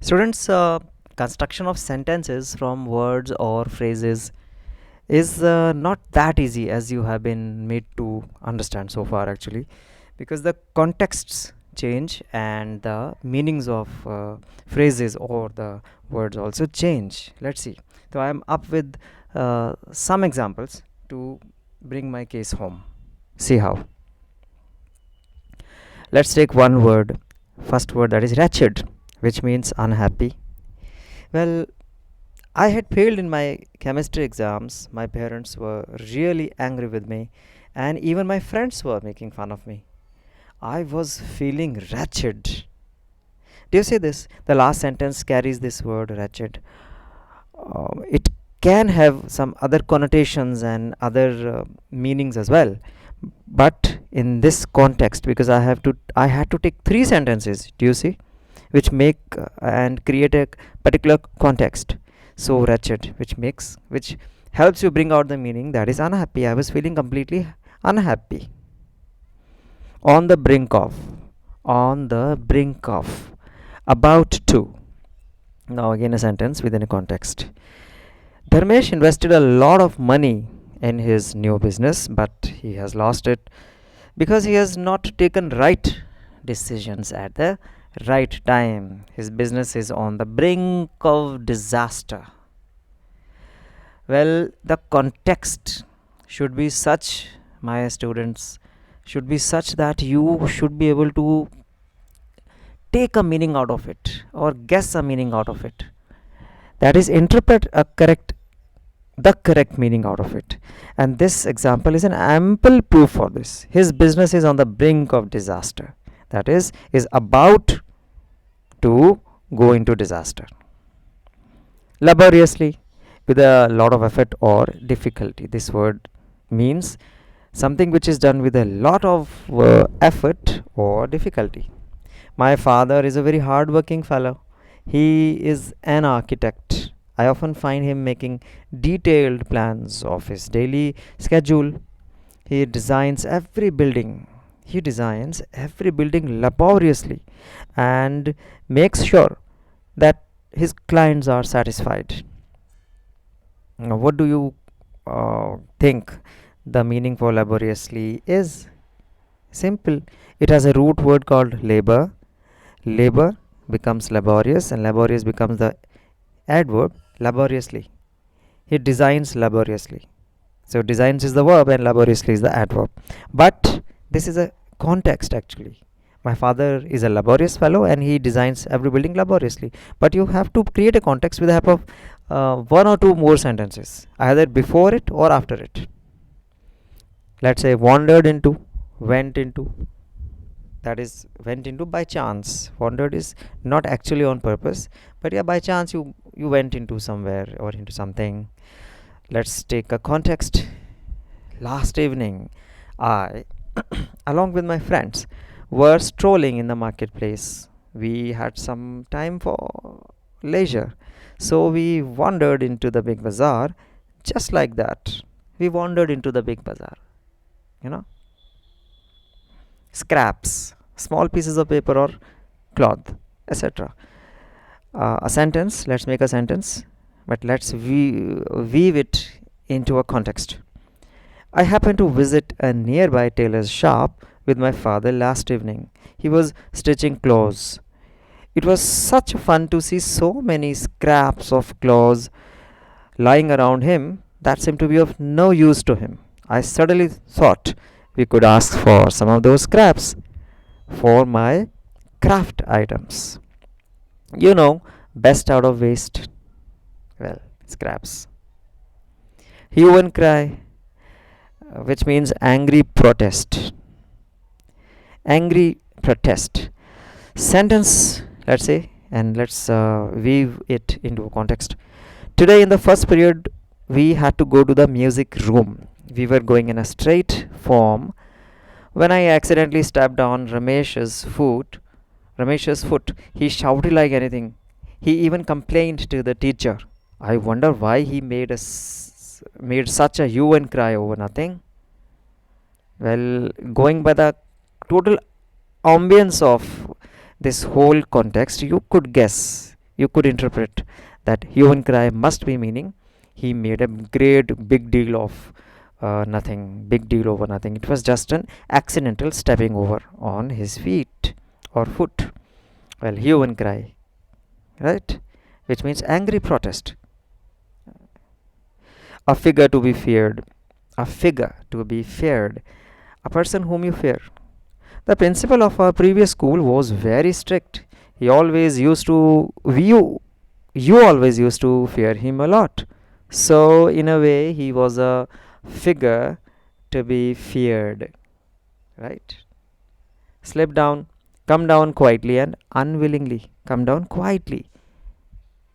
Students, construction of sentences from words or phrases is not that easy as you have been made to understand so far, actually, because the contexts change and the meanings of phrases or the words also change. Let's see. So, I am up with some examples to bring my case home. See how. Let's take one word. First word, that is wretched, which means unhappy. Well, I had failed in my chemistry exams. My parents were really angry with me, and even my friends were making fun of me. I was feeling wretched. Do you see this? The last sentence carries this word wretched. It can have some other connotations and other meanings as well. But in this context, because I had to take three sentences. Do you see? Which make and create a particular context. So wretched, which helps you bring out the meaning, that is unhappy. I was feeling completely unhappy. On the brink of, on the brink of, about to. Now again a sentence within a context. Dharmesh invested a lot of money in his new business, but he has lost it because he has not taken right decisions at the right time. His business is on the brink of disaster. Well, the context should be such, my students, should be such that you should be able to take a meaning out of it or guess a meaning out of it. That is, interpret the correct meaning out of it. And this example is an ample proof for this. His business is on the brink of disaster. That is about to go into disaster. Laboriously, with a lot of effort or difficulty. This word means something which is done with a lot of effort or difficulty. My father is a very hard working fellow. He is an architect. I often find him making detailed plans of his daily schedule. He designs every building. He designs every building laboriously and makes sure that his clients are satisfied. Now, what do you think the meaning for laboriously is? Simple. It has a root word called labor. Labor becomes laborious, and laborious becomes the adverb laboriously. He designs laboriously. So designs is the verb and laboriously is the adverb. But this is a context actually. My father is a laborious fellow and he designs every building laboriously. But you have to create a context with the help of one or two more sentences, either before it or after it. Let's say wandered into, went into. That is, went into by chance. Wandered is not actually on purpose, but yeah, by chance you went into somewhere or into something. Let's take a context. Last evening, I, along with my friends, were strolling in the marketplace. We had some time for leisure, so we wandered into the big bazaar. Just like that, we wandered into the big bazaar. You know, scraps, small pieces of paper or cloth, etc. A sentence. Let's make a sentence, but let's weave it into a context. I happened to visit a nearby tailor's shop with my father last evening. He was stitching clothes. It was such fun to see so many scraps of clothes lying around him that seemed to be of no use to him. I suddenly thought we could ask for some of those scraps for my craft items. You know, best out of waste. Well, scraps. Hue and cry, which means angry protest. Angry protest. Sentence, let's say, and let's weave it into a context. Today, in the first period, we had to go to the music room. We were going in a straight form when I accidentally stepped on Ramesh's foot. He shouted like anything. He even complained to the teacher. I wonder why he made such a hue and cry over nothing. Well, going by the total ambience of this whole context, you could guess you could interpret that hue and cry must be meaning he made a great big deal of nothing, big deal over nothing. It was just an accidental stepping over on his feet or foot. Well, hue and cry, right? Which means angry protest. A figure to be feared. A figure to be feared. A person whom you fear. The principal of our previous school was very strict. He always used to view, you always used to fear him a lot. So, in a way, he was a figure to be feared, right? Slip down, come down quietly and unwillingly. Come down quietly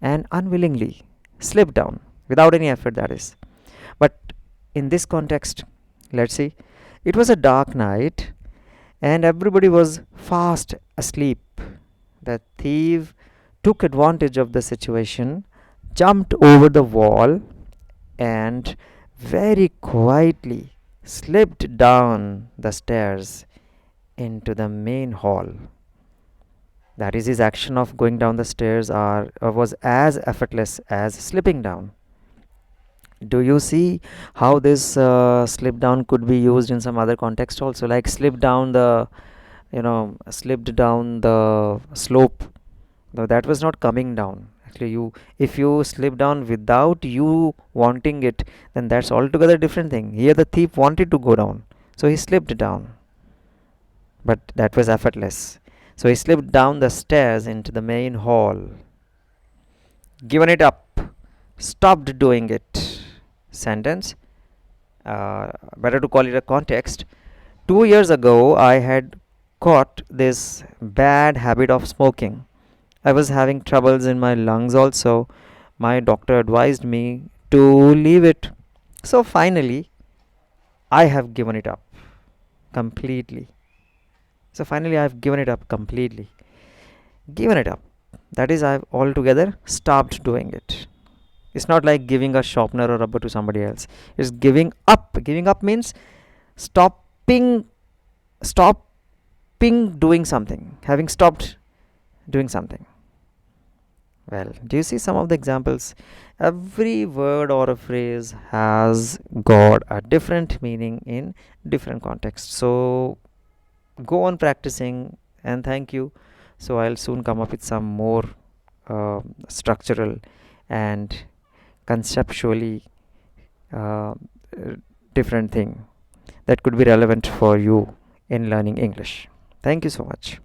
and unwillingly. Slip down without any effort, that is. But in this context, let's see, it was a dark night and everybody was fast asleep. The thief took advantage of the situation, jumped over the wall, and very quietly slipped down the stairs into the main hall. That is, his action of going down the stairs was as effortless as slipping down. Do you see how this slip down could be used in some other context also, like slip down the, slipped down the slope? No, that was not coming down. Actually, if you slip down without you wanting it, then that's altogether different thing. Here the thief wanted to go down, so he slipped down, but that was effortless. So he slipped down the stairs into the main hall. Given it up, stopped doing it. Sentence. Better to call it a context. 2 years ago, I had caught this bad habit of smoking. I was having troubles in my lungs also. My doctor advised me to leave it. So finally, I have given it up completely. So finally, I have given it up completely. Given it up. That is, I've altogether stopped doing it. It's not like giving a sharpener or rubber to somebody else. It's giving up. Giving up means stopping, stopping doing something. Having stopped doing something. Well, do you see some of the examples? Every word or a phrase has got a different meaning in different contexts. So go on practicing and thank you. So I'll soon come up with some more structural and conceptually uh, different thing that could be relevant for you in learning English. Thank you so much.